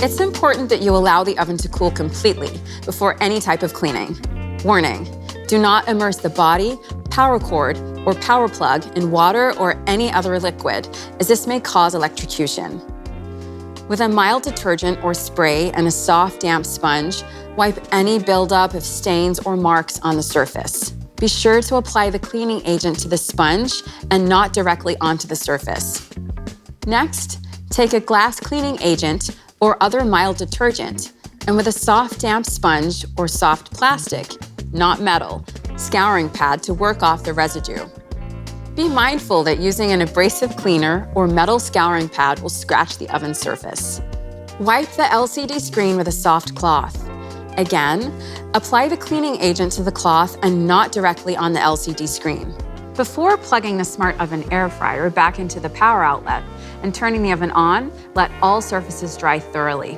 It's important that you allow the oven to cool completely before any type of cleaning. Warning, do not immerse the body, power cord, or power plug in water or any other liquid, as this may cause electrocution. With a mild detergent or spray and a soft, damp sponge, wipe any buildup of stains or marks on the surface. Be sure to apply the cleaning agent to the sponge and not directly onto the surface. Next, take a glass cleaning agent or other mild detergent, and with a soft, damp sponge or soft plastic, not metal, scouring pad to work off the residue. Be mindful that using an abrasive cleaner or metal scouring pad will scratch the oven surface. Wipe the LCD screen with a soft cloth. Again, apply the cleaning agent to the cloth and not directly on the LCD screen. Before plugging the Smart Oven air fryer back into the power outlet and turning the oven on, let all surfaces dry thoroughly.